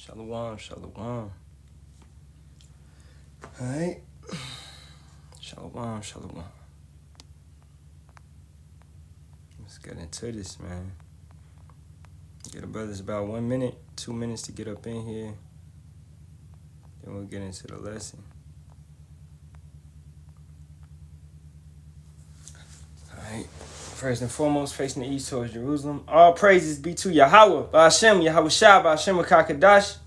Shalawam, shalawam. Alright. Shalawam, shalawam. Let's get into this, man. Get the brothers about 1 minute, 2 minutes to get up in here. Then we'll get into the lesson. Alright. First and foremost, facing the east towards Jerusalem. All praises be to Yahawah, Bahasham, Yahawashi, Bahasham, Kakadash.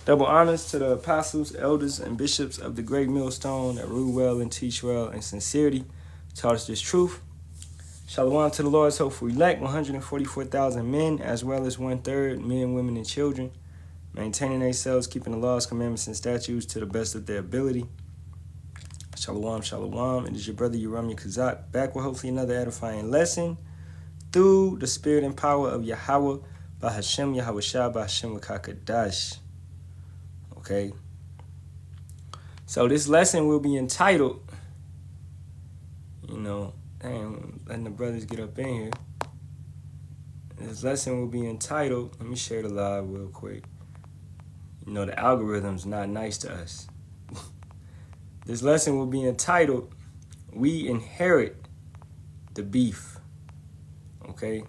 Double honors to the apostles, elders, and bishops of the great millstone that rule well and teach well in sincerity, taught us this truth. Shalawam to the Lord's hopeful elect, 144,000 men, as well as 1/3 men, women, and children, maintaining themselves, keeping the laws, commandments, and statutes to the best of their ability. Shalawam, shalawam. It is your brother Yeramiah Kazak, back with hopefully another edifying lesson through the spirit and power of Yahawah, Bahasham, Yahawashi, Bahasham, Kakadash. Okay. So this lesson will be entitled, letting the brothers get up in here. This lesson will be entitled, let me share the live real quick. The algorithm's not nice to us. This lesson will be entitled, We Inherit the Beef. Okay?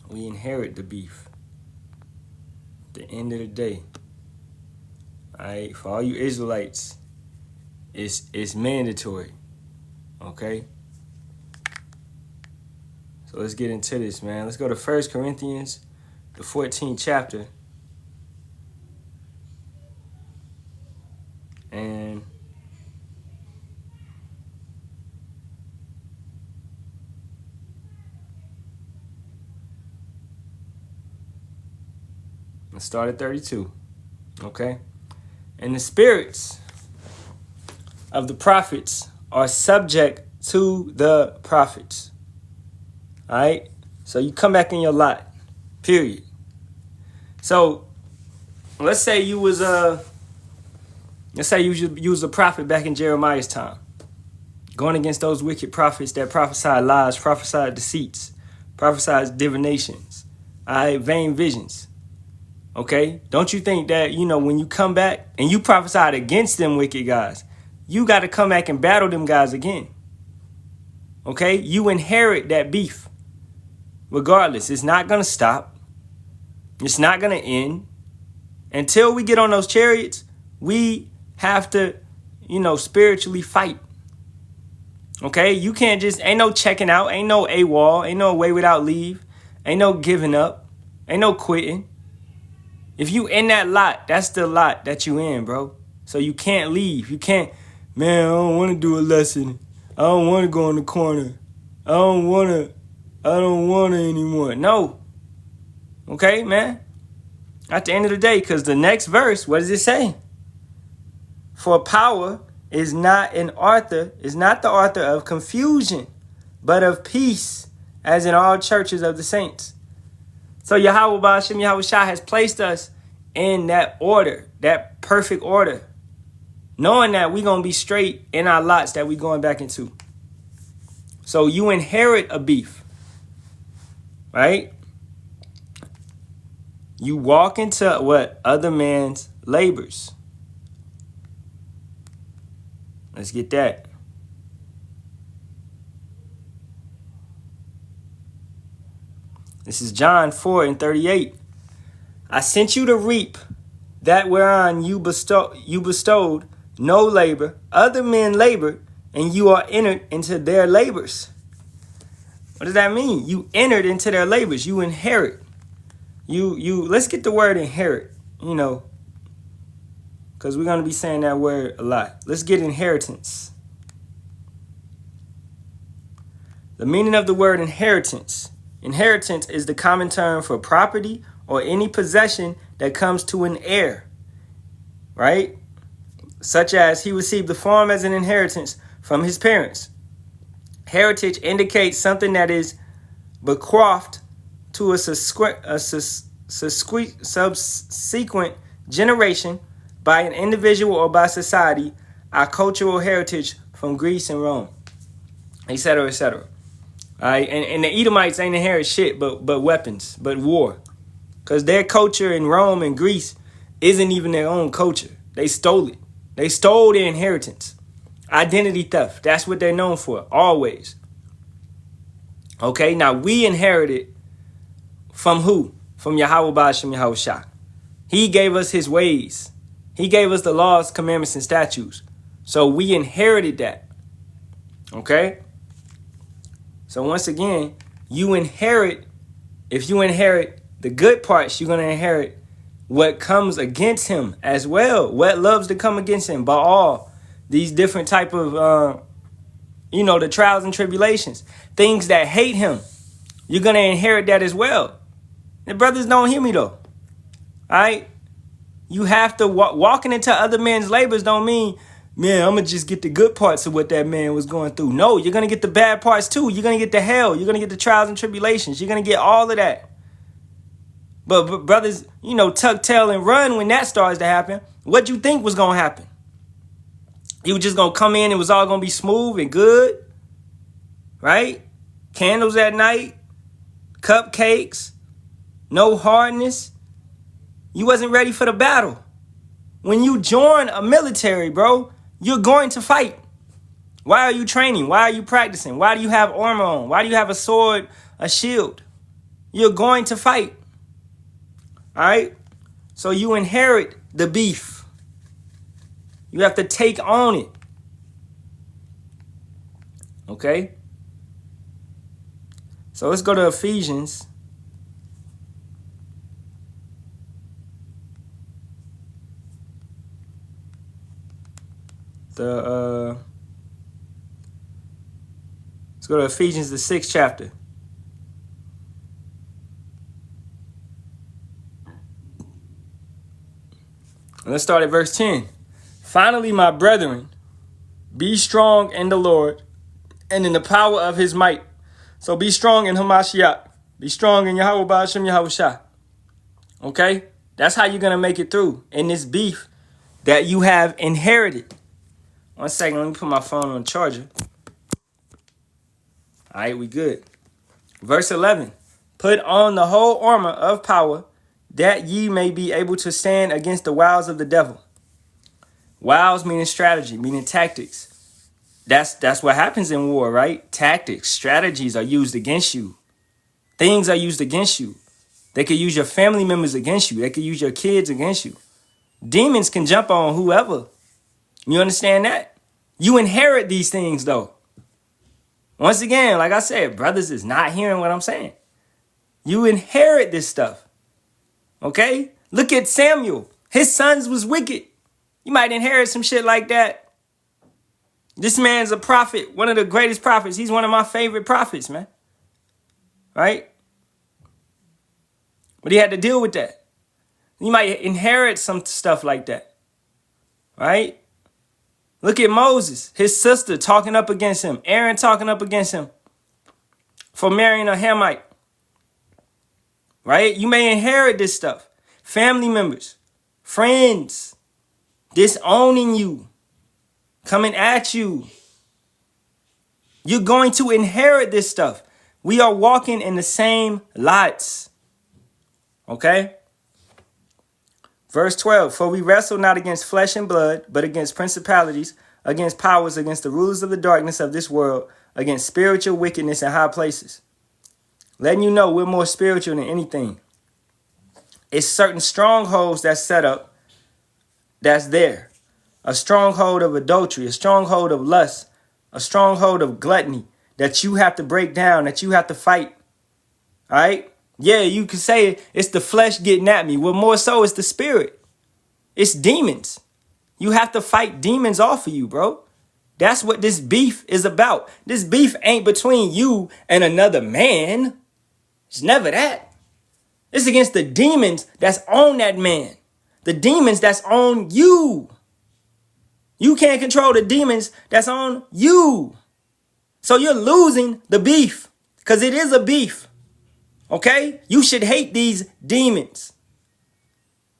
We inherit the beef. At the end of the day. Alright, for all you Israelites, it's mandatory. Okay? So let's get into this, man. Let's go to 1 Corinthians, the 14th chapter. And let's start at 32. Okay? And the spirits of the prophets are subject to the prophets. All right? So you come back in your lot. Period. So let's say you was a prophet back in Jeremiah's time, going against those wicked prophets that prophesied lies, prophesied deceits, prophesied divinations, all right, vain visions. Okay? Don't you think that, when you come back and you prophesied against them wicked guys, you got to come back and battle them guys again. Okay? You inherit that beef. Regardless, it's not going to stop. It's not going to end. Until we get on those chariots, we have to, spiritually fight. Okay? You can't just, ain't no checking out, ain't no AWOL, ain't no away without leave, ain't no giving up, ain't no quitting. If you in that lot, that's the lot that you in, bro. So you can't leave. You can't, man, I don't want to do a lesson. I don't want to go in the corner. I don't want to anymore. No. Okay, man? At the end of the day, because the next verse, what does it say? For power is not the author of confusion, but of peace, as in all churches of the saints. So Yahawah, Bahasham, Yahawashi has placed us in that order, that perfect order, knowing that we're going to be straight in our lots that we're going back into. So you inherit a beef, right? You walk into what? Other man's labors. Let's get that. This is John 4:38. I sent you to reap that whereon you bestowed no labor. Other men labored, and you are entered into their labors. What does that mean? You entered into their labors. You inherit. You. Let's get the word inherit, because we're going to be saying that word a lot. Let's get inheritance. The meaning of the word inheritance. Inheritance is the common term for property or any possession that comes to an heir, right? Such as he received the farm as an inheritance from his parents. Heritage indicates something that is bequeathed to a subsequent generation by an individual or by society, our cultural heritage from Greece and Rome, etc., etc. All right, and the Edomites ain't inherit shit but weapons, but war. Because their culture in Rome and Greece isn't even their own culture. They stole it. They stole their inheritance. Identity theft. That's what they're known for, always. Okay, now we inherited from who? From Yahawah, Bahasham, Yahawashi. He gave us his ways. He gave us the laws, commandments, and statutes. So we inherited that. Okay? So once again, you inherit, if you inherit the good parts, you're going to inherit what comes against him as well. What loves to come against him. Baal, these different type of, the trials and tribulations. Things that hate him. You're going to inherit that as well. The brothers don't hear me though. All right? You have to walking into other men's labors don't mean, man, I'm going to just get the good parts of what that man was going through. No, you're going to get the bad parts too. You're going to get the hell. You're going to get the trials and tribulations. You're going to get all of that. But brothers, tuck tail and run when that starts to happen. What you think was going to happen? You were just going to come in and it was all going to be smooth and good. Right? Candles at night. Cupcakes. No hardness. You wasn't ready for the battle. When you join a military, bro, you're going to fight. Why are you training? Why are you practicing? Why do you have armor on? Why do you have a sword, a shield? You're going to fight. All right? So you inherit the beef. You have to take on it. Okay? So let's go to Ephesians. Let's go to Ephesians, the 6th chapter. And let's start at verse 10. Finally, my brethren, be strong in the Lord and in the power of his might. So be strong in Hamashiach. Be strong in Yahawah, Bahasham, Yahawashi. Okay? That's how you're going to make it through in this beef that you have inherited. 1 second, let me put my phone on charger. All right, we good. Verse 11. Put on the whole armor of power, that ye may be able to stand against the wiles of the devil. Wiles meaning strategy, meaning tactics. That's what happens in war, right? Tactics, strategies are used against you. Things are used against you. They could use your family members against you. They could use your kids against you. Demons can jump on whoever. You understand that? You inherit these things, though. Once again, like I said, brothers is not hearing what I'm saying. You inherit this stuff. Okay? Look at Samuel. His sons was wicked. You might inherit some shit like that. This man's a prophet, one of the greatest prophets. He's one of my favorite prophets, man. Right? But he had to deal with that. You might inherit some stuff like that. Right? Look at Moses, his sister talking up against him. Aaron talking up against him for marrying a Hamite. Right? You may inherit this stuff. Family members, friends, disowning you, coming at you. You're going to inherit this stuff. We are walking in the same lots. Okay? Verse 12, for we wrestle not against flesh and blood, but against principalities, against powers, against the rulers of the darkness of this world, against spiritual wickedness in high places. Letting you know we're more spiritual than anything. It's certain strongholds that's set up, that's there. A stronghold of adultery, a stronghold of lust, a stronghold of gluttony that you have to break down, that you have to fight. All right? Yeah, you can say it's the flesh getting at me. Well, more so it's the spirit. It's demons. You have to fight demons off of you, bro. That's what this beef is about. This beef ain't between you and another man. It's never that. It's against the demons that's on that man. The demons that's on you. You can't control the demons that's on you. So you're losing the beef because it is a beef. Okay? You should hate these demons.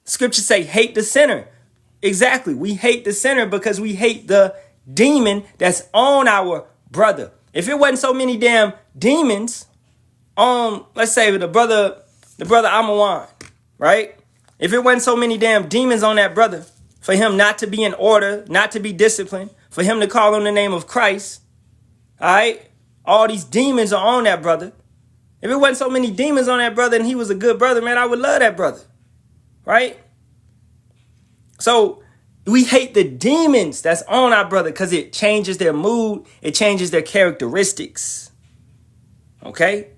Scriptures say hate the sinner. Exactly. We hate the sinner because we hate the demon that's on our brother. If it wasn't so many damn demons on, let's say the brother Amawan, right? If it wasn't so many damn demons on that brother, for him not to be in order, not to be disciplined, for him to call on the name of Christ, all right? All these demons are on that brother. If it wasn't so many demons on that brother and he was a good brother, man, I would love that brother, right? So we hate the demons that's on our brother because it changes their mood. It changes their characteristics, okay?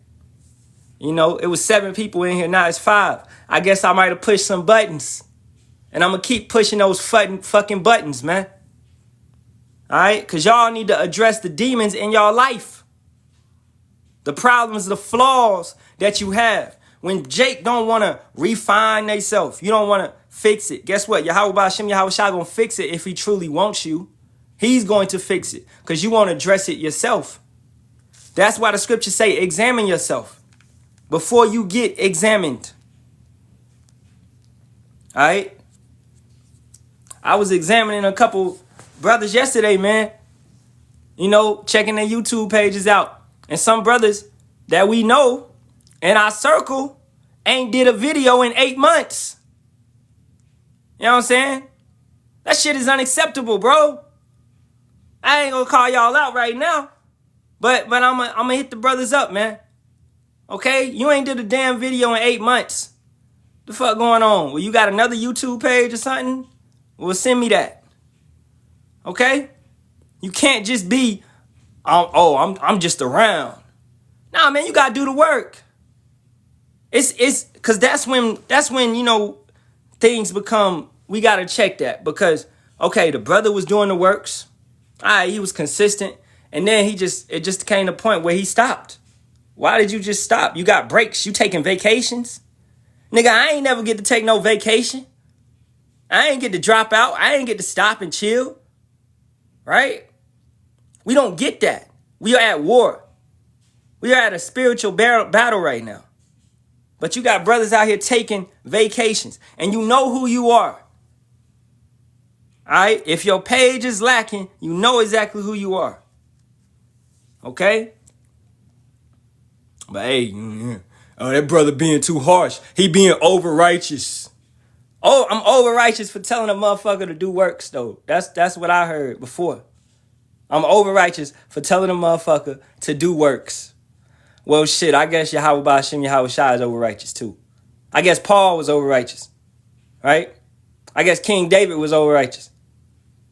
You know, it was 7 people in here. Now it's 5. I guess I might have pushed some buttons. And I'm going to keep pushing those fucking buttons, man. All right? Because y'all need to address the demons in y'all life. The problems, the flaws that you have. When Jake don't want to refine themselves, you don't want to fix it. Guess what? Bahasham, Yahawashi going to fix it if he truly wants you. He's going to fix it because you won't address it yourself. That's why the scriptures say examine yourself before you get examined. All right? I was examining a couple brothers yesterday, man. You know, checking their YouTube pages out. And some brothers that we know in our circle ain't did a video in 8 months. You know what I'm saying? That shit is unacceptable, bro. I ain't gonna call y'all out right now. But I'm gonna hit the brothers up, man. Okay? You ain't did a damn video in 8 months. The fuck going on? Well, you got another YouTube page or something? Well, send me that. Okay? You can't just be, I'm just around. Nah, man, you gotta do the work. It's cause that's when, you know, things become, we gotta check that. Because, okay, the brother was doing the works. All right, he was consistent. And then it just came to a point where he stopped. Why did you just stop? You got breaks. You taking vacations? Nigga, I ain't never get to take no vacation. I ain't get to drop out. I ain't get to stop and chill. Right? We don't get that. We are at war. We are at a spiritual battle right now. But you got brothers out here taking vacations. And you know who you are. All right? If your page is lacking, you know exactly who you are. Okay? But hey, oh, that brother being too harsh. He being over righteous. Oh, I'm over righteous for telling a motherfucker to do works, though. That's what I heard before. I'm over righteous for telling a motherfucker to do works. Well, shit, I guess Yahawah Bahasham, Yahawashi is over righteous, too. I guess Paul was over righteous, right? I guess King David was over righteous.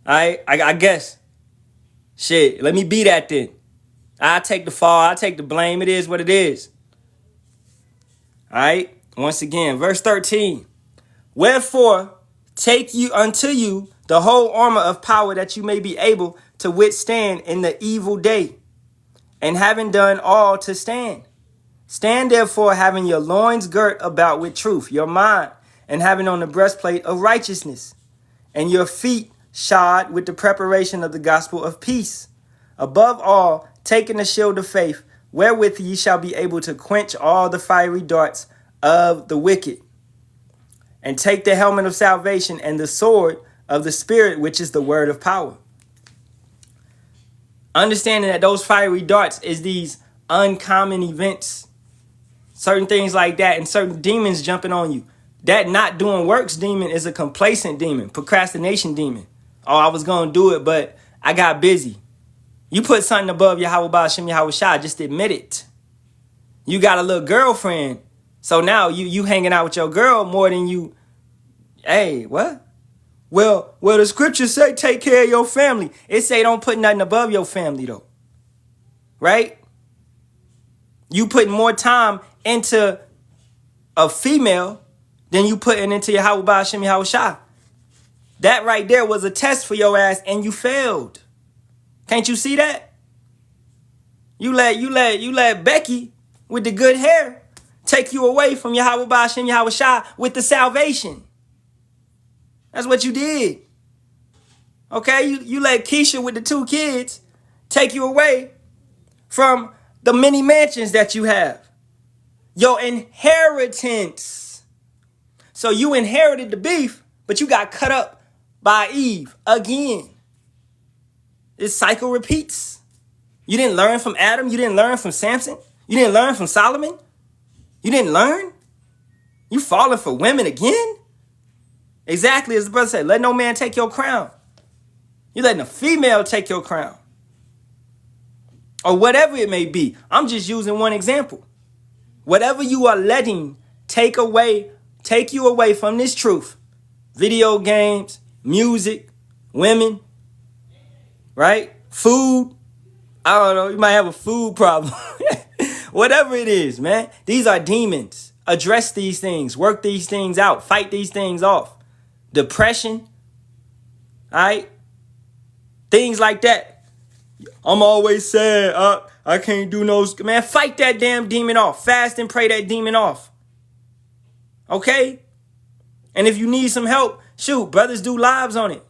All right? I guess. Shit, let me be that then. I take the fall. I take the blame. It is what it is. All right? Once again, verse 13. Wherefore, take you unto you the whole armor of power that you may be able to withstand in the evil day. And having done all to stand. Stand therefore, having your loins girt about with truth, your mind, and having on the breastplate of righteousness, and your feet shod with the preparation of the gospel of peace. Above all, taking the shield of faith, wherewith ye shall be able to quench all the fiery darts of the wicked. And take the helmet of salvation and the sword of the Spirit, which is the word of power. Understanding that those fiery darts is these uncommon events, certain things like that, and certain demons jumping on you. That not doing works demon is a complacent demon, procrastination demon. Oh, I was going to do it, but I got busy. You put something above Yahawah Bahasham, Yahawashi, just admit it. You got a little girlfriend, so now you hanging out with your girl more than you. Hey, what? Well, the scriptures say take care of your family. It say don't put nothing above your family, though. Right? You putting more time into a female than you putting into Yahawah Bahasham, Yahawashi. That right there was a test for your ass, and you failed. Can't you see that? You let Becky with the good hair take you away from Yahawah Bahasham, Yahawashi with the salvation. That's what you did. Okay? You let Keisha with the 2 kids take you away from the many mansions that you have. Your inheritance. So you inherited the beef, but you got cut up by Eve again. This cycle repeats. You didn't learn from Adam. You didn't learn from Samson. You didn't learn from Solomon. You didn't learn. You falling for women again? Exactly as the brother said, let no man take your crown. You letting a female take your crown. Or whatever it may be. I'm just using one example. Whatever you are letting take you away from this truth. Video games, music, women, right? Food. I don't know, you might have a food problem. Whatever it is, man. These are demons. Address these things. Work these things out. Fight these things off. Depression. All right? Things like that. I'm always sad. I can't do no... Man, fight that damn demon off. Fast and pray that demon off. Okay? And if you need some help, shoot, brothers do lives on it.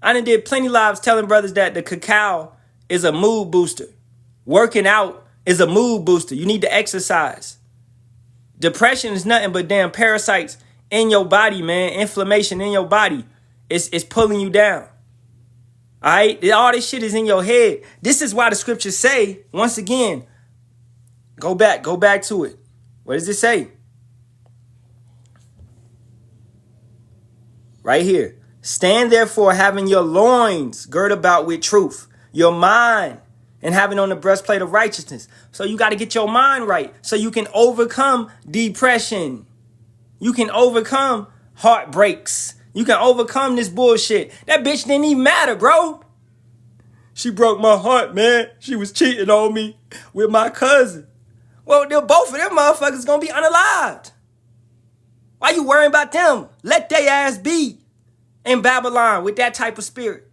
I done did plenty lives telling brothers that the cacao is a mood booster. Working out is a mood booster. You need to exercise. Depression is nothing but damn parasites in your body, man. Inflammation in your body. It's pulling you down. All right? All this shit is in your head. This is why the scriptures say, once again, go back to it. What does it say? Right here. Stand therefore having your loins girt about with truth, your mind, and having on the breastplate of righteousness. So you got to get your mind right so you can overcome depression. You can overcome heartbreaks. You can overcome this bullshit. That bitch didn't even matter, bro. She broke my heart, man. She was cheating on me with my cousin. Well, both of them motherfuckers gonna be unalived. Why you worrying about them? Let their ass be in Babylon with that type of spirit.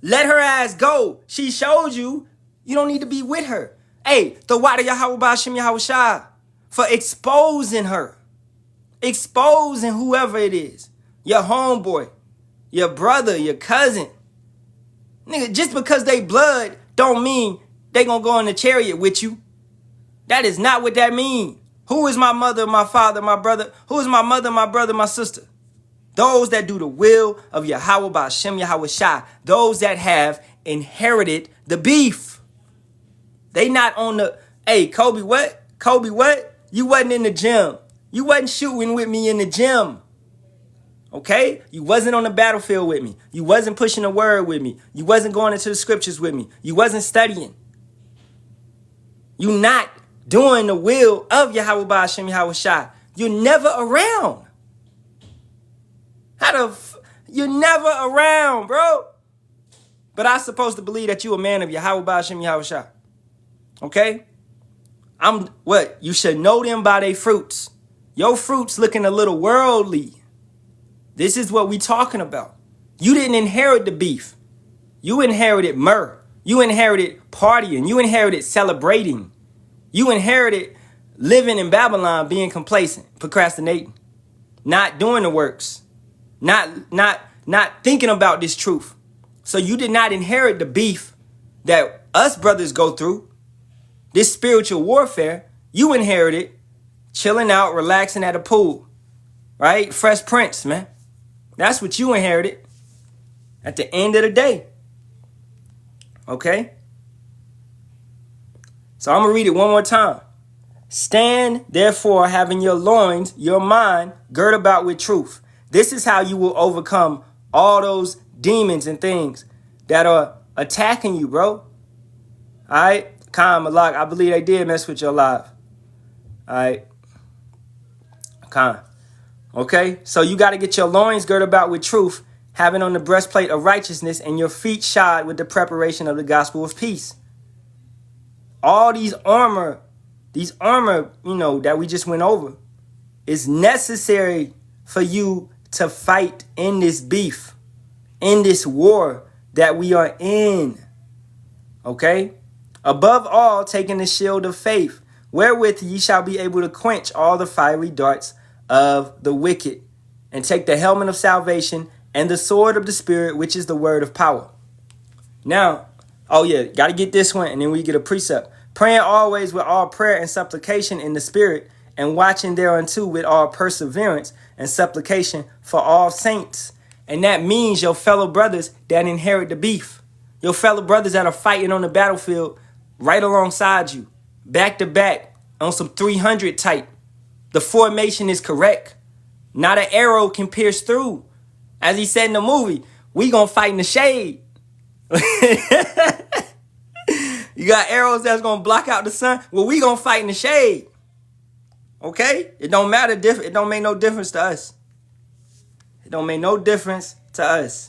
Let her ass go. She showed you don't need to be with her. Hey, the water Yahawah Bahasham Yahawashi for exposing her. Exposing whoever it is. Your homeboy, your brother, your cousin. Nigga, just because they blood don't mean they gonna go in the chariot with you. That is not what that means. Who is my mother, my father, my brother? Who is my mother, my brother, my sister? Those that do the will of Yahawah Bahasham Yahawashi. Those that have inherited the beef. They not on the... Hey, Kobe, what? Kobe, what? You wasn't in the gym. You wasn't shooting with me in the gym. Okay? You wasn't on the battlefield with me. You wasn't pushing the word with me. You wasn't going into the scriptures with me. You wasn't studying. You not doing the will of Yahawah Bahasham Yahawashi. You're never around. You're never around, bro. But I'm supposed to believe that you a man of Yahawah Bahasham Yahawashi. Okay? You should know them by their fruits. Your fruits looking a little worldly. This is what we talking about. You didn't inherit the beef. You inherited myrrh. You inherited partying. You inherited celebrating. You inherited living in Babylon, being complacent, procrastinating, not doing the works, not thinking about this truth. So you did not inherit the beef that us brothers go through. This spiritual warfare, you inherited chilling out, relaxing at a pool, right? Fresh Prince, man. That's what you inherited at the end of the day. Okay? So I'm going to read it one more time. Stand, therefore, having your loins, your mind, girt about with truth. This is how you will overcome all those demons and things that are attacking you, bro. All right? Khan, Malak, I believe they did mess with your life. All right? Khan. Okay? So you got to get your loins girt about with truth, having on the breastplate of righteousness, and your feet shod with the preparation of the gospel of peace. All these armor, that we just went over, is necessary for you to fight in this beef, in this war that we are in. Okay? Above all, taking the shield of faith, wherewith ye shall be able to quench all the fiery darts of the wicked, and take the helmet of salvation and the sword of the Spirit, which is the word of power. Now, got to get this one, and then we get a precept. Praying always with all prayer and supplication in the Spirit, and watching thereunto with all perseverance and supplication for all saints. And that means your fellow brothers that inherit the beef. Your fellow brothers that are fighting on the battlefield right alongside you, back to back, on some 300 type. The formation is correct. Not an arrow can pierce through. As he said in the movie, we gonna fight in the shade. You got arrows that's gonna block out the sun. Well, we gonna fight in the shade. Okay? It don't matter. It don't make no difference to us. It don't make no difference to us.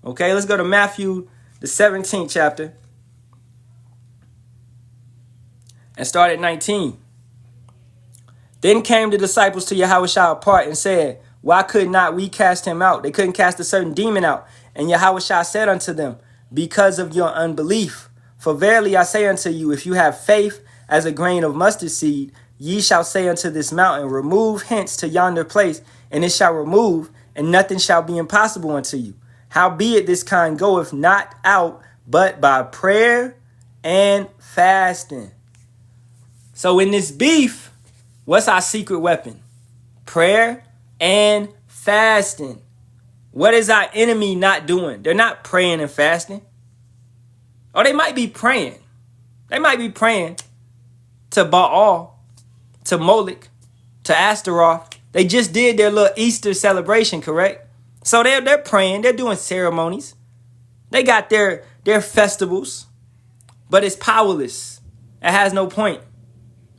Okay, let's go to Matthew, the 17th chapter. And start at 19. Then came the disciples to Yahawashi apart and said, why could not we cast him out? They couldn't cast a certain demon out. And Yahawashi said unto them, because of your unbelief. For verily I say unto you, if you have faith as a grain of mustard seed, ye shall say unto this mountain, remove hence to yonder place, and it shall remove, and nothing shall be impossible unto you. Howbeit this kind goeth not out, but by prayer and fasting. So in this beef, what's our secret weapon? Prayer and fasting. What is our enemy not doing? They're not praying and fasting. Or they might be praying. They might be praying to Baal, to Moloch, to Ashtaroth. They just did their little Easter celebration, correct? So they're praying. They're doing ceremonies. They got their festivals. But it's powerless. It has no point.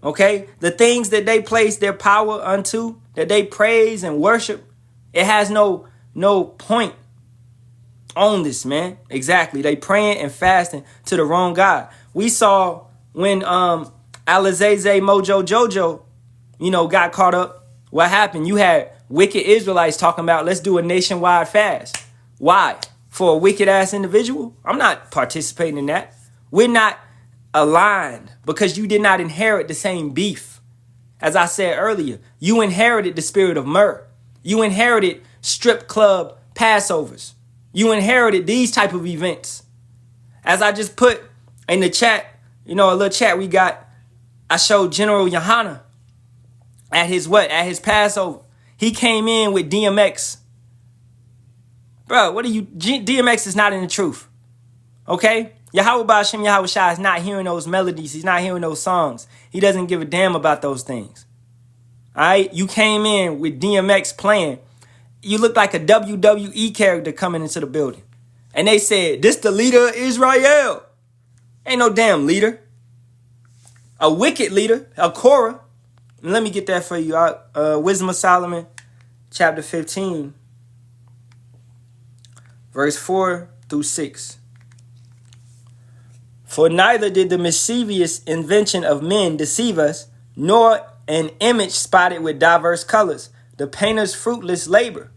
Okay? The things that they place their power unto, that they praise and worship, it has no point on this, man. Exactly. They praying and fasting to the wrong God. We saw when Alizaze Mojo Jojo, got caught up. What happened? You had wicked Israelites talking about, let's do a nationwide fast. Why? For a wicked ass individual? I'm not participating in that. We're not aligned because you did not inherit the same beef. As I said earlier, you inherited the spirit of myrrh. You inherited strip club Passovers. You inherited these type of events. As I just put in the chat, a little chat we got, I showed General Yohana at his Passover. He came in with DMX. Bro, DMX is not in the truth. Okay? Yahawah Bahasham Yahawashi is not hearing those melodies. He's not hearing those songs. He doesn't give a damn about those things. All right? You came in with DMX playing. You look like a WWE character coming into the building. And they said, this the leader of Israel. Ain't no damn leader. A wicked leader, a Korah. And let me get that for you. Wisdom of Solomon, chapter 15, verse 4 through 6. For neither did the mischievous invention of men deceive us, nor an image spotted with diverse colors, the painter's fruitless labor,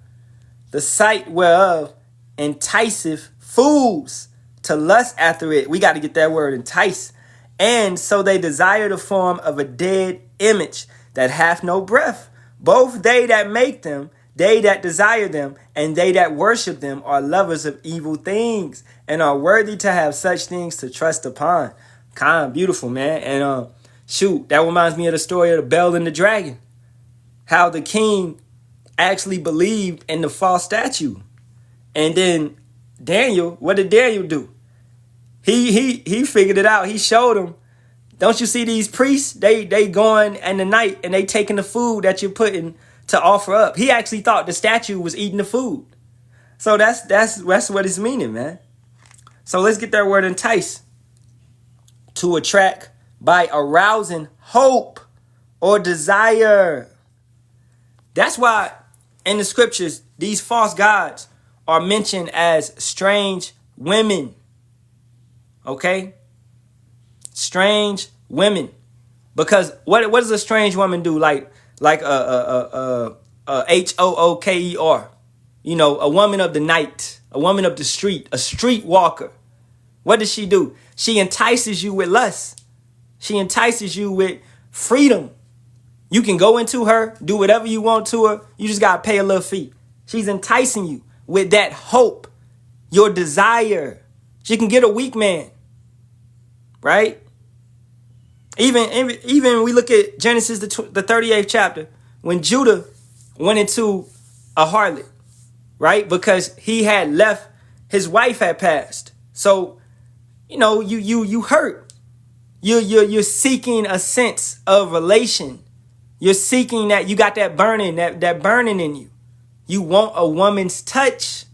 the sight whereof enticeth fools to lust after it. We got to get that word, entice. And so they desire the form of a dead image that hath no breath. Both they that make them, they that desire them, and they that worship them are lovers of evil things and are worthy to have such things to trust upon. Kind of beautiful, man. And that reminds me of the story of the Bell and the Dragon. How the king actually believed in the false statue. And then Daniel, what did Daniel do? He figured it out. He showed him. Don't you see these priests? They going in the night and they taking the food that you're putting to offer up. He actually thought the statue was eating the food. So that's what it's meaning, man. So let's get that word entice. To attract by arousing hope or desire. That's why in the scriptures, these false gods are mentioned as strange women. Okay? Strange women. Because what does a strange woman do? Like a Hooker. A woman of the night, a woman of the street, a street walker. What does she do? She entices you with lust. She entices you with freedom. You can go into her, do whatever you want to her. You just got to pay a little fee. She's enticing you with that hope, your desire. She can get a weak man, right? Even we look at Genesis, the 38th chapter, when Judah went into a harlot, right? Because he had left, his wife had passed. So, you hurt. You're seeking a sense of relation You're seeking that. You got that burning, that burning in you. You want a woman's touch.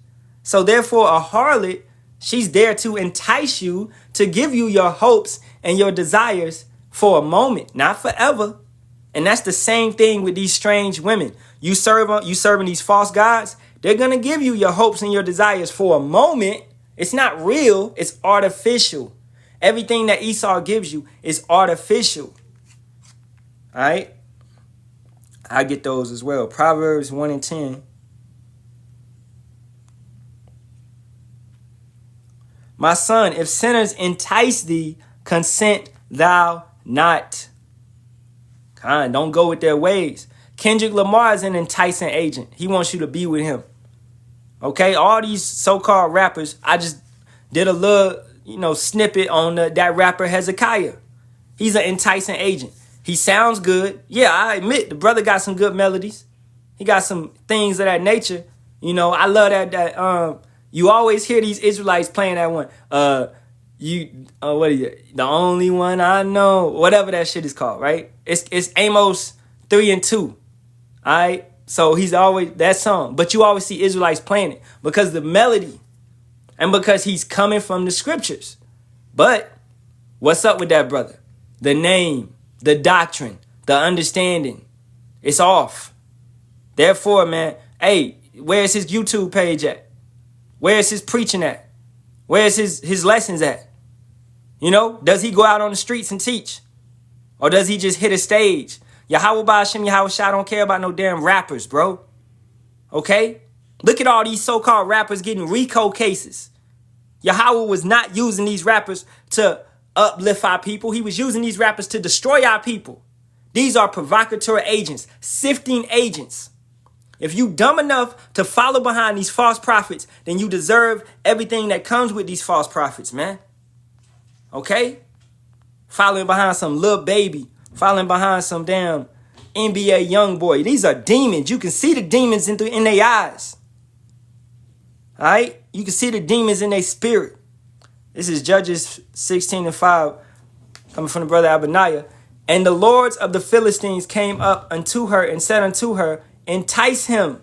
So therefore, a harlot, she's there to entice you, to give you your hopes and your desires for a moment, not forever. And that's the same thing with these strange women. You serving these false gods. They're going to give you your hopes and your desires for a moment. It's not real. It's artificial. Everything that Esau gives you is artificial. All right. I get those as well. Proverbs 1 and 10. My son, if sinners entice thee, consent thou not. Don't go with their ways. Kendrick Lamar is an enticing agent. He wants you to be with him. Okay, all these so-called rappers, I just did a little, snippet on that rapper Hezekiah. He's an enticing agent. He sounds good. Yeah, I admit the brother got some good melodies. He got some things of that nature. I love that you always hear these Israelites playing that one. What are you? The only one I know. Whatever that shit is called, right? It's Amos 3 and 2. All right. So he's always that song. But you always see Israelites playing it because the melody and because he's coming from the scriptures. But what's up with that brother? The name, the doctrine, the understanding. It's off. Therefore, man, hey, where's his YouTube page at? Where's his preaching at? Where's his lessons at? Does he go out on the streets and teach? Or does he just hit a stage? Yahawah, Bahasham, Yahawashi, I don't care about no damn rappers, bro. Okay? Look at all these so-called rappers getting RICO cases. Yahawah was not using these rappers to uplift our people. He was using these rappers to destroy our people. These are provocateur agents, sifting agents. If you dumb enough to follow behind these false prophets, then you deserve everything that comes with these false prophets, man. Okay? Following behind some little baby. Following behind some damn NBA young boy. These are demons. You can see the demons in their eyes. All right? You can see the demons in their spirit. This is Judges 16 and 5, coming from the brother Abaniah. And the lords of the Philistines came up unto her and said unto her, entice him,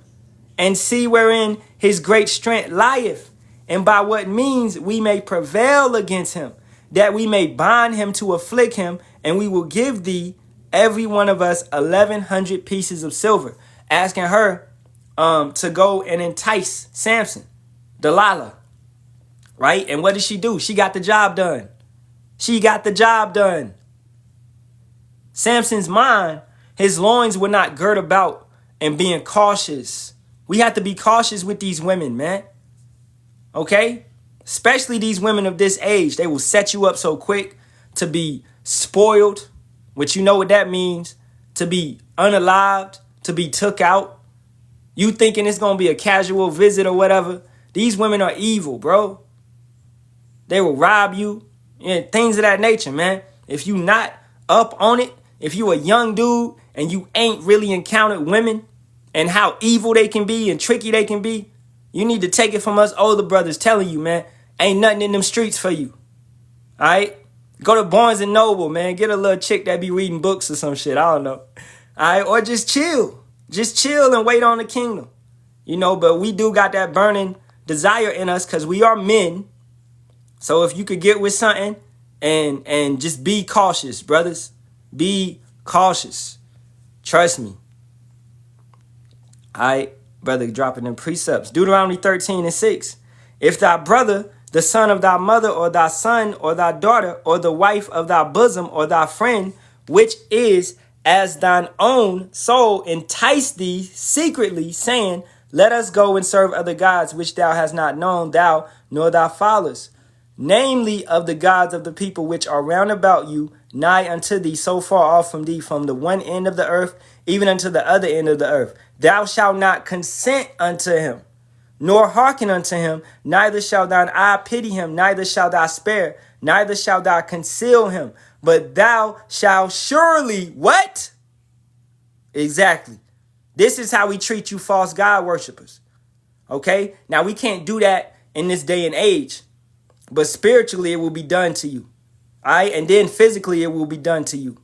and see wherein his great strength lieth, and by what means we may prevail against him, that we may bind him to afflict him, and we will give thee, every one of us, 1,100 pieces of silver. Asking her to go and entice Samson, Delilah. Right? And what did she do? She got the job done. She got the job done. Samson's mind, his loins were not girt about and being cautious. We have to be cautious with these women, man. Okay? Especially these women of this age. They will set you up so quick to be spoiled, which you know what that means, to be unalived, to be took out. You thinking it's going to be a casual visit or whatever. These women are evil, bro. They will rob you, things of that nature, man. If you not up on it, if you a young dude and you ain't really encountered women and how evil they can be and tricky they can be, you need to take it from us older brothers telling you, man, ain't nothing in them streets for you. All right? Go to Barnes & Noble, man. Get a little chick that be reading books or some shit. I don't know. All right? Or just chill. Just chill and wait on the kingdom. But we do got that burning desire in us because we are men. So if you could get with something and just be cautious, brothers. Be cautious. Trust me. All right, brother, dropping them precepts. Deuteronomy 13 and 6. If thy brother, the son of thy mother, or thy son, or thy daughter, or the wife of thy bosom, or thy friend, which is as thine own soul, entice thee secretly, saying, let us go and serve other gods, which thou hast not known, thou nor thy fathers. Namely of the gods of the people which are round about you, nigh unto thee, so far off from thee, from the one end of the earth, even unto the other end of the earth. Thou shalt not consent unto him, nor hearken unto him, neither shall thine eye pity him, neither shall thou spare, neither shall thou conceal him, but thou shalt surely, what? Exactly. This is how we treat you false God worshipers. Okay? Now, we can't do that in this day and age. But spiritually, it will be done to you. All right? And then physically, it will be done to you.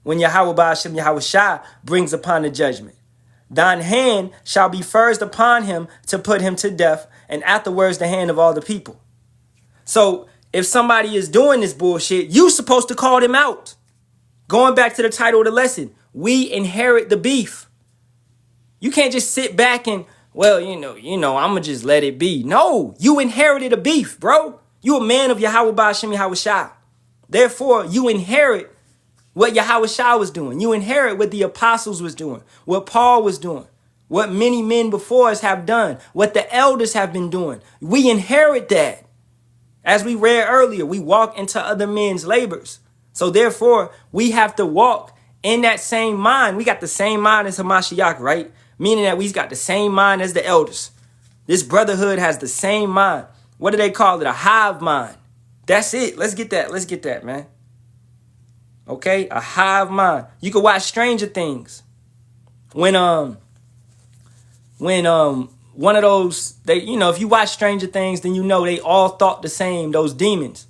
when Yahawah Bahasham Yahawashi brings upon the judgment. Thine hand shall be first upon him to put him to death, and afterwards the hand of all the people. So if somebody is doing this bullshit, you supposed to call them out. Going back to the title of the lesson, we inherit the beef. You can't just sit back and, well, I'm going to just let it be. No, you inherited a beef, bro. You a man of Yahawah Bahasham Yahawashi. Therefore, you inherit what Yahawashi was doing. You inherit what the apostles was doing, what Paul was doing, what many men before us have done, what the elders have been doing. We inherit that. As we read earlier, we walk into other men's labors. So therefore, we have to walk in that same mind. We got the same mind as Hamashiach, right? Meaning that we got the same mind as the elders. This brotherhood has the same mind. What do they call it? A hive mind. That's it. Let's get that. Let's get that, man. Okay? A hive mind. You can watch Stranger Things. When one of those, if you watch Stranger Things, then they all thought the same, those demons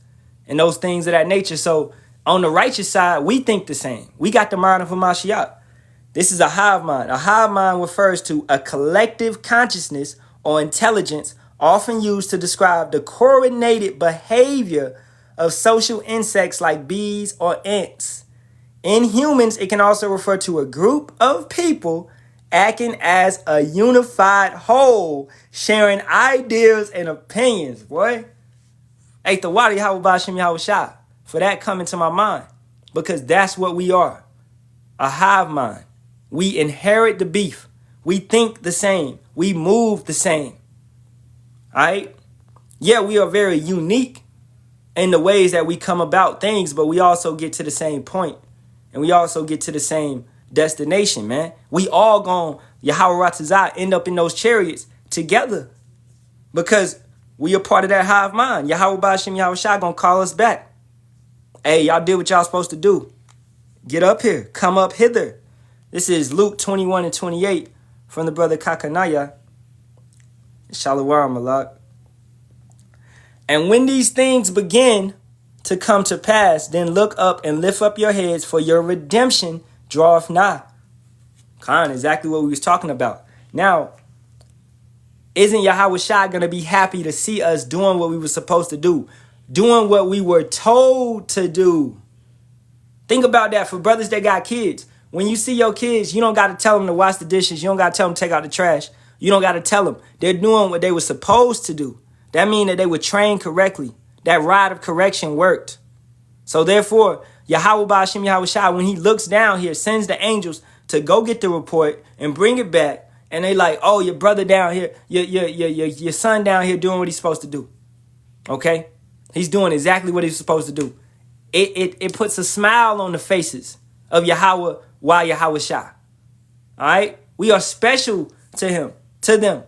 and those things of that nature. So on the righteous side, we think the same. We got the mind of Hamashiach. This is a hive mind. A hive mind refers to a collective consciousness or intelligence often used to describe the coordinated behavior of social insects like bees or ants. In humans, it can also refer to a group of people acting as a unified whole, sharing ideas and opinions, boy. Hey, the water Yahawah Bahasham Yahawashi, for that coming to my mind, because that's what we are, a hive mind. We inherit the beef. We think the same. We move the same. All right? Yeah, we are very unique in the ways that we come about things, but we also get to the same point, and we also get to the same destination, man. We all gonna, Yahawah Ratazah, end up in those chariots together because we are part of that hive mind. Yahawah Bahasham Yahawashi gonna call us back. Hey, y'all did what y'all supposed to do. Get up here. Come up hither. This is Luke 21 and 28 from the brother Kakanaya. Shalawam, Malak. And when these things begin to come to pass, then look up and lift up your heads, for your redemption draweth nigh. Khan, exactly what we was talking about. Now, isn't Yahawashi going to be happy to see us doing what we were supposed to do? Doing what we were told to do. Think about that for brothers that got kids. When you see your kids, you don't got to tell them to wash the dishes. You don't got to tell them to take out the trash. You don't got to tell them. They're doing what they were supposed to do. That means that they were trained correctly. That rod of correction worked. So therefore, Yahawah Bahasham Yahawashi, when he looks down here, sends the angels to go get the report and bring it back. And they like, oh, your brother down here, your son down here doing what he's supposed to do. Okay? He's doing exactly what he's supposed to do. It puts a smile on the faces of Yahawah while Yahawashi. All right? We are special to him, to them.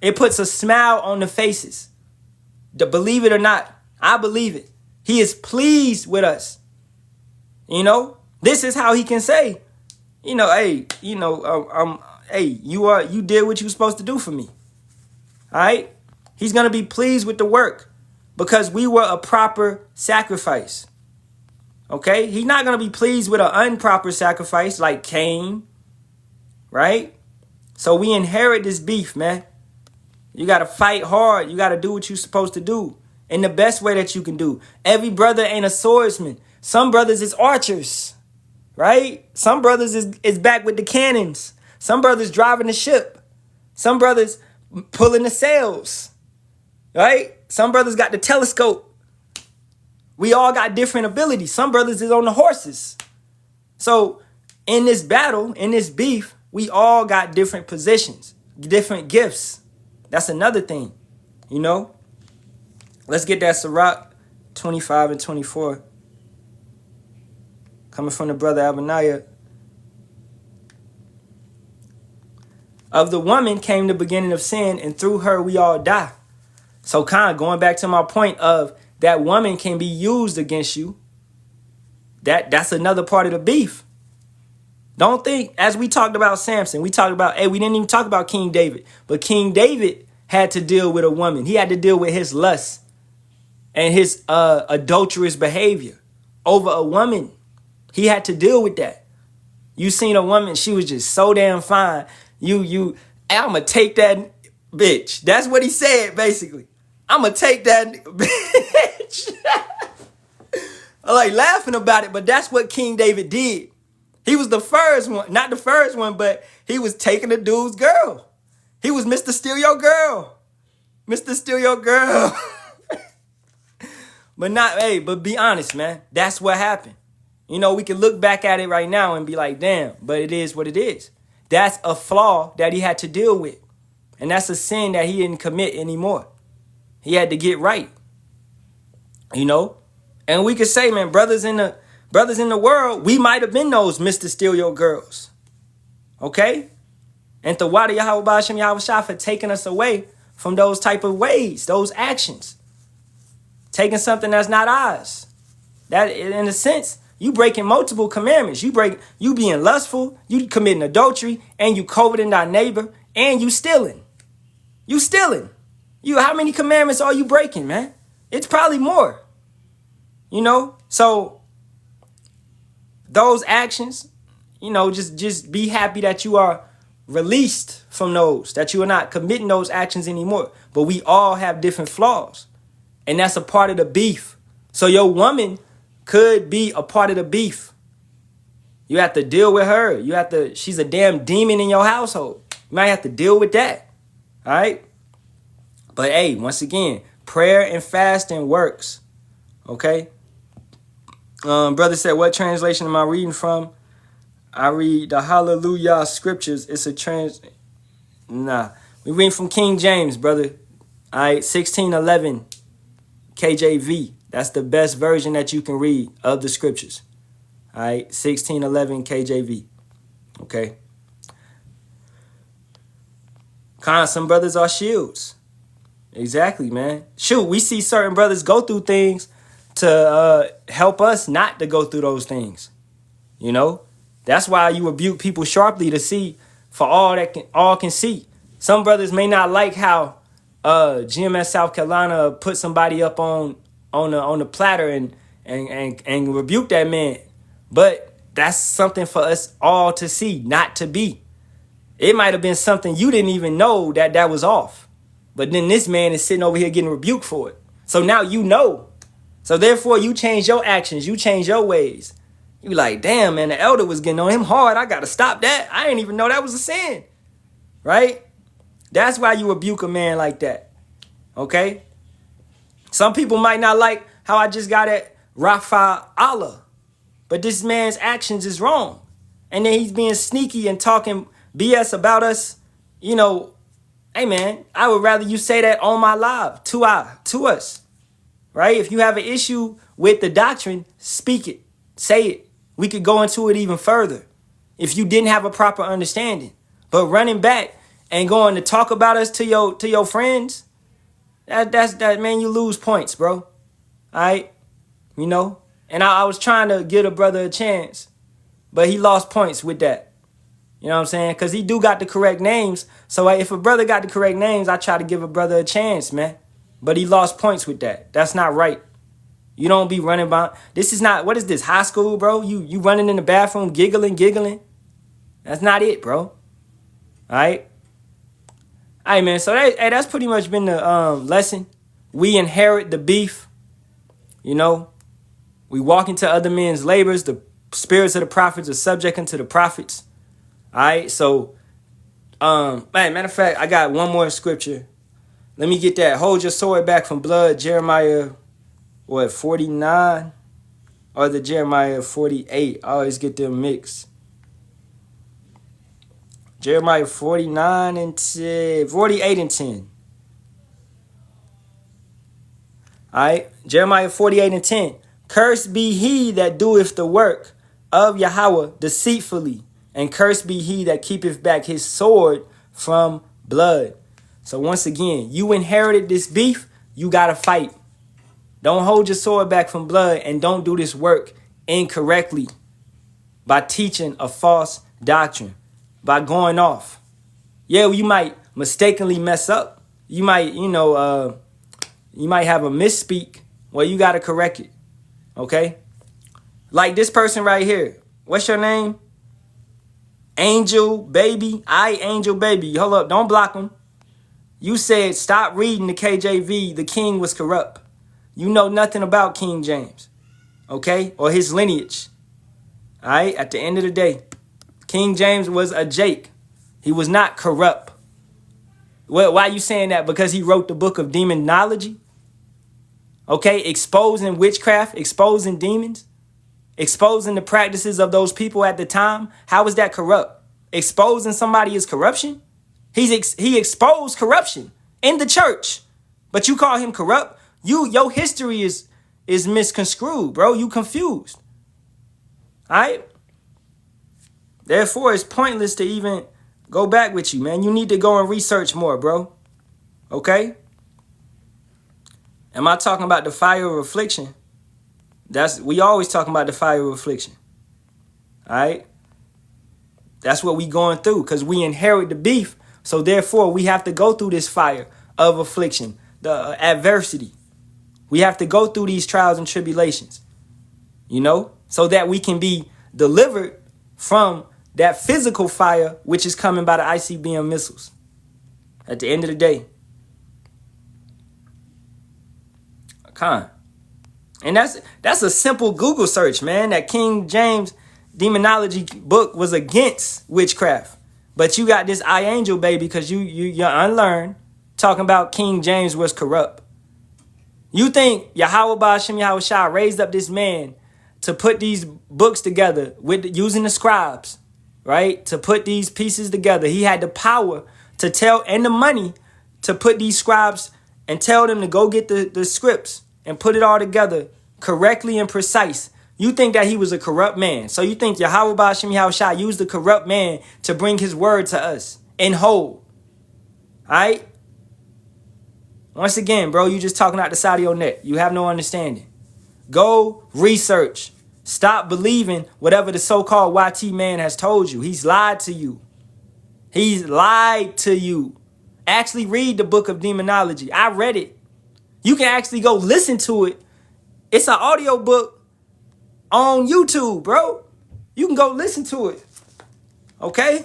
It puts a smile on the faces. Believe it or not, I believe it. He is pleased with us. This is how he can say, hey, you did what you were supposed to do for me. All right? He's going to be pleased with the work because we were a proper sacrifice. Okay? He's not going to be pleased with an improper sacrifice like Cain. Right? So we inherit this beef, man. You got to fight hard. You got to do what you're supposed to do in the best way that you can do. Every brother ain't a swordsman. Some brothers is archers. Right? Some brothers is back with the cannons. Some brothers driving the ship. Some brothers pulling the sails. Right? Some brothers got the telescope. We all got different abilities. Some brothers is on the horses. So in this battle, in this beef, we all got different positions, different gifts. That's another thing, Let's get that Sirach 25 and 24. Coming from the brother Abaniah. Of the woman came the beginning of sin, and through her we all die. So going back to my point of that woman can be used against you. That's another part of the beef. Don't think, as we talked about Samson, we talked about, we didn't even talk about King David. But King David had to deal with a woman. He had to deal with his lust and his adulterous behavior over a woman. He had to deal with that. You seen a woman, she was just so damn fine. I'ma take that bitch. That's what he said, basically. I'ma take that bitch. I like laughing about it, but that's what King David did. He was the first one, not the first one, but he was taking the dude's girl. He was Mr. Steal Your Girl. Mr. Steal Your Girl. But be honest, man. That's what happened. You know, we can look back at it right now and be like, damn, but it is what it is. That's a flaw that he had to deal with. And that's a sin that he didn't commit anymore. He had to get right. You know? And we could say, man, brothers in the world, we might have been those Mr. Steal Your Girls. Okay? And the water Yahawah Bahasham Yahawashi for taking us away from those type of ways, those actions. Taking something that's not ours. That, in a sense, you breaking multiple commandments. You being lustful, you committing adultery, and you coveting thy neighbor, and you stealing. You stealing. How many commandments are you breaking, man? It's probably more. You know? So, those actions, you know, just be happy that you are released from those, that you are not committing those actions anymore. But we all have different flaws. And that's a part of the beef. So your woman could be a part of the beef. You have to deal with her. She's a damn demon in your household. You might have to deal with that. All right? But hey, once again, prayer and fasting works. Okay? Brother said, what translation am I reading from? I read the Hallelujah scriptures. It's a we read from King James, brother. All right, 1611 KJV. That's the best version that you can read of the scriptures. All right, 1611 KJV. Okay. Some brothers are shields. Exactly, man. Shoot, we see certain brothers go through things to help us not to go through those things. You know? That's why you rebuke people sharply to see for all can see. Some brothers may not like how GMS South Carolina put somebody up on the platter and rebuke that man. But that's something for us all to see, not to be. It might have been something you didn't even know that was off. But then this man is sitting over here getting rebuked for it. So now you know. So therefore you change your actions, you change your ways. You like, damn, man, the elder was getting on him hard. I got to stop that. I didn't even know that was a sin. Right? That's why you rebuke a man like that. Okay? Some people might not like how I just got at Rafa Allah. But this man's actions is wrong. And then he's being sneaky and talking BS about us. You know, hey, man, I would rather you say that on my live to us. Right? If you have an issue with the doctrine, speak it. Say it. We could go into it even further if you didn't have a proper understanding. But running back and going to talk about us to your friends, that's man, you lose points, bro. All right? You know? And I was trying to give a brother a chance, but he lost points with that. You know what I'm saying? Because he do got the correct names. So if a brother got the correct names, I try to give a brother a chance, man. But he lost points with that. That's not right. You don't be running by. This is not, what is this, high school, bro? You running in the bathroom, giggling. That's not it, bro. All right? All right, man. So that's pretty much been the lesson. We inherit the beef. You know? We walk into other men's labors. The spirits of the prophets are subject unto the prophets. All right? So, matter of fact, I got one more scripture. Let me get that. Hold your sword back from blood, Jeremiah 49 or the Jeremiah 48. I always get them mixed. Jeremiah 49 and 10, 48 and 10. All right, Jeremiah 48 and 10. Cursed be he that doeth the work of Yahawah deceitfully, and cursed be he that keepeth back his sword from blood. So once again, you inherited this beef, you got to fight. Don't hold your sword back from blood, and don't do this work incorrectly by teaching a false doctrine, by going off. Yeah, you might mistakenly mess up. You might, you might have a misspeak. Well, you got to correct it. Okay? Like this person right here. What's your name? Angel Baby. Angel Baby. Hold up. Don't block him. You said stop reading the KJV. The king was corrupt. You know nothing about King James. Okay? Or his lineage. All right? At the end of the day, King James was a Jake. He was not corrupt. Well, why are you saying that? Because he wrote the book of demonology? Okay? Exposing witchcraft, exposing demons, exposing the practices of those people at the time. How is that corrupt? Exposing somebody is corruption? He exposed corruption in the church, but you call him corrupt? Your history is misconstrued, bro. You confused. All right? Therefore, it's pointless to even go back with you, man. You need to go and research more, bro. Okay? Am I talking about the fire of affliction? We always talking about the fire of affliction. All right? That's what we going through because we inherit the beef. So therefore, we have to go through this fire of affliction, the adversity. We have to go through these trials and tribulations, so that we can be delivered from that physical fire, which is coming by the ICBM missiles. At the end of the day. And that's a simple Google search, man. That King James demonology book was against witchcraft. But you got this angel baby because you're unlearned talking about King James was corrupt. You think Yahawah, Bahasham, Yahawashi raised up this man to put these books together using the scribes, right? To put these pieces together. He had the power to tell and the money to put these scribes and tell them to go get the scripts and put it all together correctly and precise. You think that he was a corrupt man. So you think Yahawah, Bahasham, Yahawashi used the corrupt man to bring his word to us in whole. All right? Once again, bro, you just talking out the side of your neck. You have no understanding. Go research. Stop believing whatever the so-called YT man has told you. He's lied to you. He's lied to you. Actually read the book of demonology. I read it. You can actually go listen to it. It's an audio book on YouTube, bro. You can go listen to it. Okay?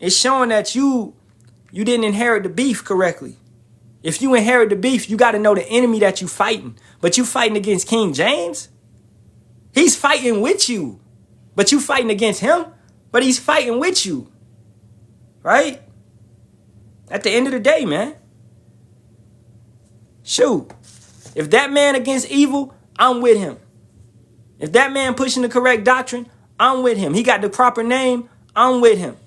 It's showing that you didn't inherit the beef correctly. If you inherit the beef, you got to know the enemy that you fighting. But you fighting against King James? He's fighting with you. But you fighting against him? But he's fighting with you. Right? At the end of the day, man. Shoot. If that man against evil, I'm with him. If that man pushing the correct doctrine, I'm with him. He got the proper name, I'm with him.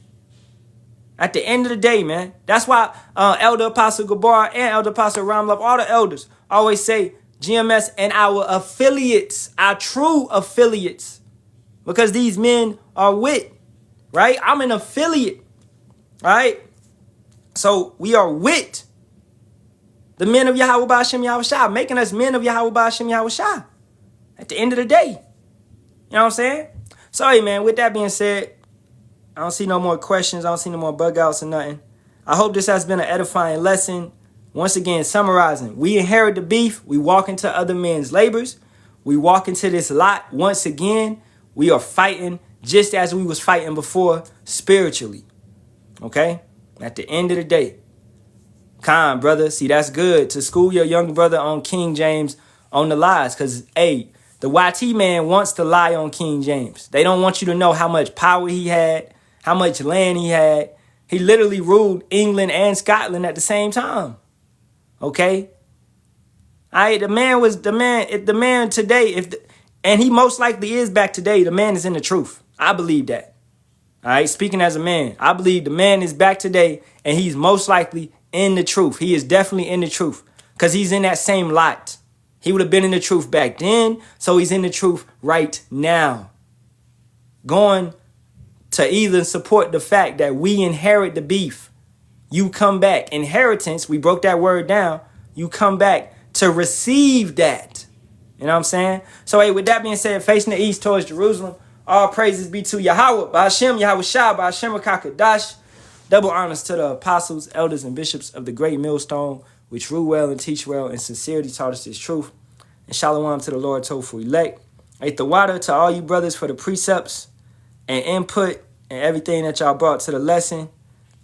At the end of the day, man. That's why Elder Apostle Gabar and Elder Apostle Ramlov, all the elders, always say GMS and our affiliates, our true affiliates. Because these men are with, right? I'm an affiliate, right? So we are with the men of Yahawah, Bahasham, Yahawashi, making us men of Yahawah, Bahasham, Yahawashi. At the end of the day. You know what I'm saying? So, hey, man, with that being said, I don't see no more questions. I don't see no more bug outs or nothing. I hope this has been an edifying lesson. Once again, summarizing. We inherit the beef. We walk into other men's labors. We walk into this lot once again. We are fighting just as we was fighting before spiritually. Okay? At the end of the day. Con, brother. See, that's good to school your young brother on King James on the lies. Because, hey, the YT man wants to lie on King James. They don't want you to know how much power he had, how much land he had. He literally ruled England and Scotland at the same time. Okay? The man today, and he most likely is back today. The man is in the truth. I believe that. All right? Speaking as a man, I believe the man is back today, and he's most likely in the truth. He is definitely in the truth because he's in that same lot. He would have been in the truth back then, so he's in the truth right now. Going to either support the fact that we inherit the beef. You come back. Inheritance, we broke that word down. You come back to receive that. You know what I'm saying? So, hey, with that being said, facing the east towards Jerusalem, all praises be to Yahawah, Bahasham, Yahawashi, Bahasham, Kakadash. Double honors to the apostles, elders, and bishops of the great millstone, which rule well and teach well and sincerity taught us this truth. And Shalawam to the Lord, told for elect. Hey, the water to all you brothers for the precepts and input and everything that y'all brought to the lesson.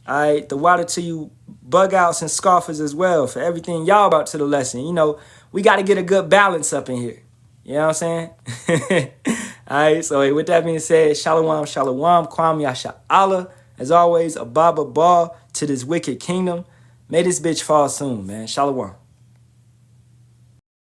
All right, the water to you bug outs and scoffers as well for everything y'all brought to the lesson. You know, we got to get a good balance up in here. You know what I'm saying? All right, so hey, with that being said, Shalawam, Shalawam, Kwam Yasharahla. As always, a Baba Bar to this wicked kingdom. May this bitch fall soon, man. Shalawam.